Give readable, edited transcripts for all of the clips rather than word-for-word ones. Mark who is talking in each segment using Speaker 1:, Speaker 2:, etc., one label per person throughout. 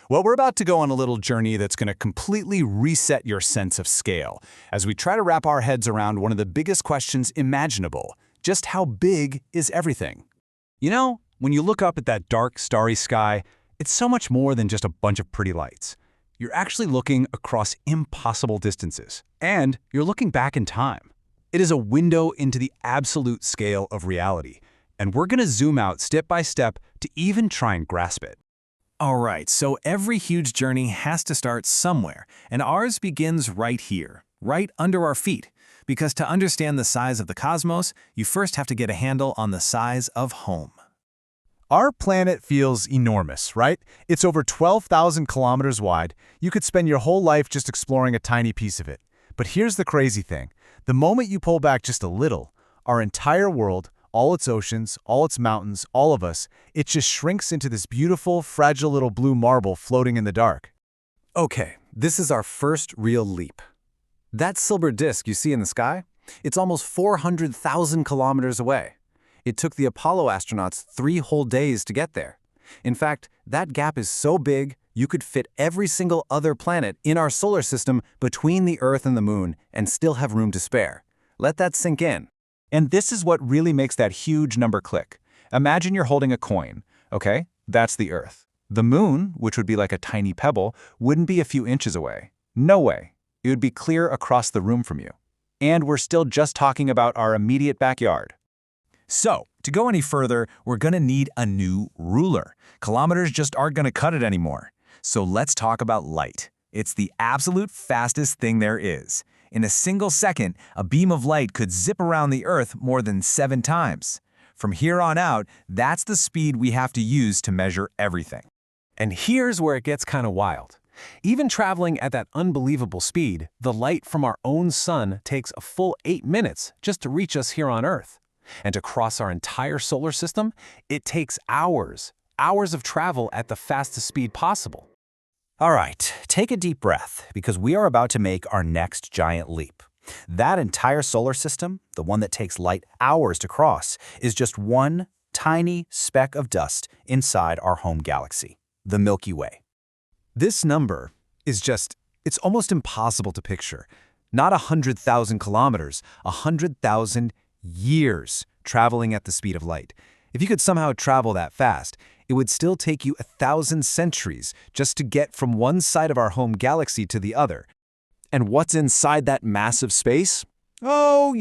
Speaker 1: Well, we're about to go on a little journey that's going to completely reset your sense of scale as we try to wrap our heads around one of the biggest questions imaginable. Just how big is everything? You know, when you look up at that dark, starry sky, it's so much more than just a bunch of pretty lights. You're actually looking across impossible distances, and you're looking back in time. It is a window into the absolute scale of reality, and we're going to zoom out step by step to even try and grasp it.
Speaker 2: All right, so every huge journey has to start somewhere, and ours begins right here, right under our feet. Because to understand the size of the cosmos, you first have to get a handle on the size of home.
Speaker 1: Our planet feels enormous, right? It's over 12,000 kilometers wide. You could spend your whole life just exploring a tiny piece of it. But here's the crazy thing. The moment you pull back just a little, our entire world, all its oceans, all its mountains, all of us, it just shrinks into this beautiful, fragile little blue marble floating in the dark.
Speaker 2: Okay, this is our first real leap. That silver disk you see in the sky, it's almost 400,000 kilometers away. It took the Apollo astronauts 3 whole days to get there. In fact, that gap is so big, you could fit every single other planet in our solar system between the Earth and the Moon and still have room to spare. Let that sink in.
Speaker 1: And this is what really makes that huge number click. Imagine you're holding a coin, okay? That's the Earth. The Moon, which would be like a tiny pebble, wouldn't be a few inches away. No way. It would be clear across the room from you. And we're still just talking about our immediate backyard.
Speaker 2: So, to go any further, we're going to need a new ruler. Kilometers just aren't going to cut it anymore. So let's talk about light. It's the absolute fastest thing there is. In a single second, a beam of light could zip around the Earth more than 7 times. From here on out, that's the speed we have to use to measure everything. And here's where it gets kind of wild. Even traveling at that unbelievable speed, the light from our own sun takes a full 8 minutes just to reach us here on Earth. And to cross our entire solar system, it takes hours of travel at the fastest speed possible.
Speaker 3: All right, take a deep breath, because we are about to make our next giant leap. That entire solar system, the one that takes light hours to cross, is just one tiny speck of dust inside our home galaxy, the Milky Way.
Speaker 2: This number is it's almost impossible to picture. Not 100,000 kilometers, 100,000 years traveling at the speed of light. If you could somehow travel that fast, it would still take you 1,000 centuries just to get from one side of our home galaxy to the other. And what's inside that massive space? Oh,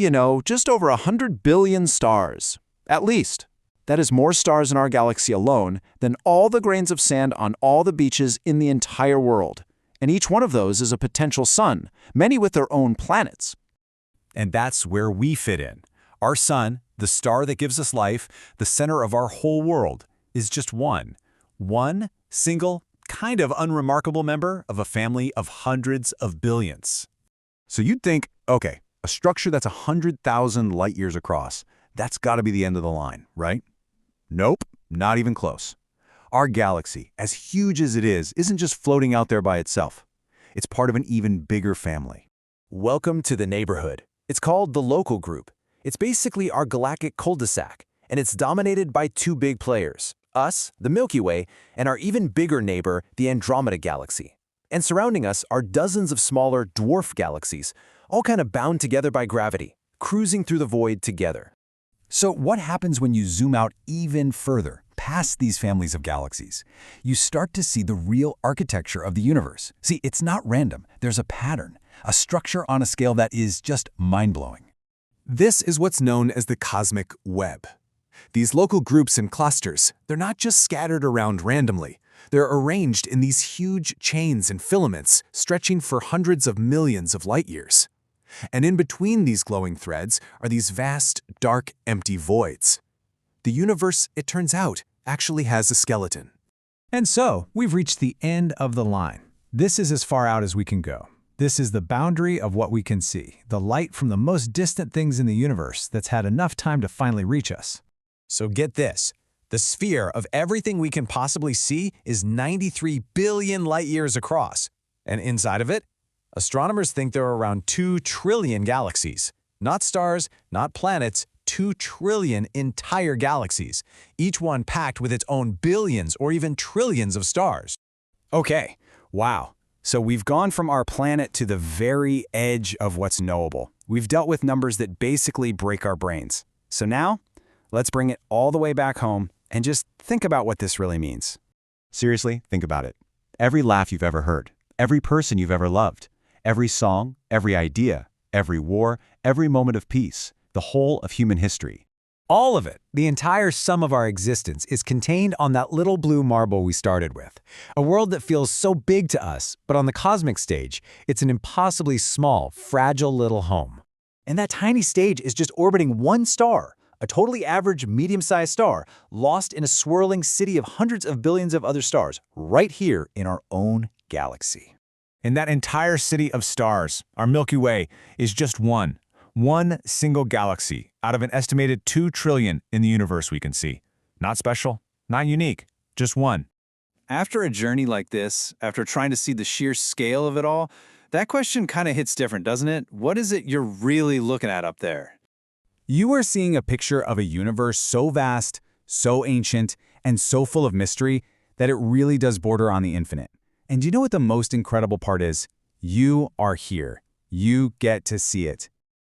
Speaker 2: just over 100 billion stars. At least. That is more stars in our galaxy alone than all the grains of sand on all the beaches in the entire world. And each one of those is a potential sun, many with their own planets.
Speaker 1: And that's where we fit in. Our sun, the star that gives us life, the center of our whole world, is just one single, kind of unremarkable member of a family of hundreds of billions. So you'd think, okay, a structure that's 100,000 light years across, that's got to be the end of the line, right? Nope, not even close. Our galaxy, as huge as it is, isn't just floating out there by itself. It's part of an even bigger family.
Speaker 2: Welcome to the neighborhood. It's called the local group. It's basically our galactic cul-de-sac, and it's dominated by 2 big players, us, the Milky Way, and our even bigger neighbor, the Andromeda Galaxy. And surrounding us are dozens of smaller dwarf galaxies, all kind of bound together by gravity, cruising through the void together.
Speaker 1: So what happens when you zoom out even further, past these families of galaxies? You start to see the real architecture of the universe. See, it's not random. There's a pattern, a structure on a scale that is just mind-blowing.
Speaker 2: This is what's known as the cosmic web. These local groups and clusters, they're not just scattered around randomly. They're arranged in these huge chains and filaments stretching for hundreds of millions of light years. And in between these glowing threads are these vast, dark, empty voids. The universe, it turns out, actually has a skeleton.
Speaker 4: And so, we've reached the end of the line. This is as far out as we can go. This is the boundary of what we can see, the light from the most distant things in the universe that's had enough time to finally reach us.
Speaker 2: So get this, the sphere of everything we can possibly see is 93 billion light years across. And inside of it, astronomers think there are around 2 trillion galaxies. Not stars, not planets, 2 trillion entire galaxies, each one packed with its own billions or even trillions of stars.
Speaker 1: Okay, wow. So we've gone from our planet to the very edge of what's knowable. We've dealt with numbers that basically break our brains. So now, let's bring it all the way back home and just think about what this really means.
Speaker 5: Seriously, think about it. Every laugh you've ever heard, every person you've ever loved, every song, every idea, every war, every moment of peace, the whole of human history.
Speaker 4: All of it, the entire sum of our existence, is contained on that little blue marble we started with. A world that feels so big to us, but on the cosmic stage, it's an impossibly small, fragile little home. And that tiny stage is just orbiting one star, a totally average, medium-sized star, lost in a swirling city of hundreds of billions of other stars, right here in our own galaxy.
Speaker 2: And that entire city of stars, our Milky Way, is just one single galaxy out of an estimated 2 trillion in the universe we can see. Not special, not unique, just one.
Speaker 6: After a journey like this, after trying to see the sheer scale of it all, that question kind of hits different, doesn't it? What is it you're really looking at up there?
Speaker 1: You are seeing a picture of a universe so vast, so ancient, and so full of mystery that it really does border on the infinite. And you know what the most incredible part is? You are here. You get to see it.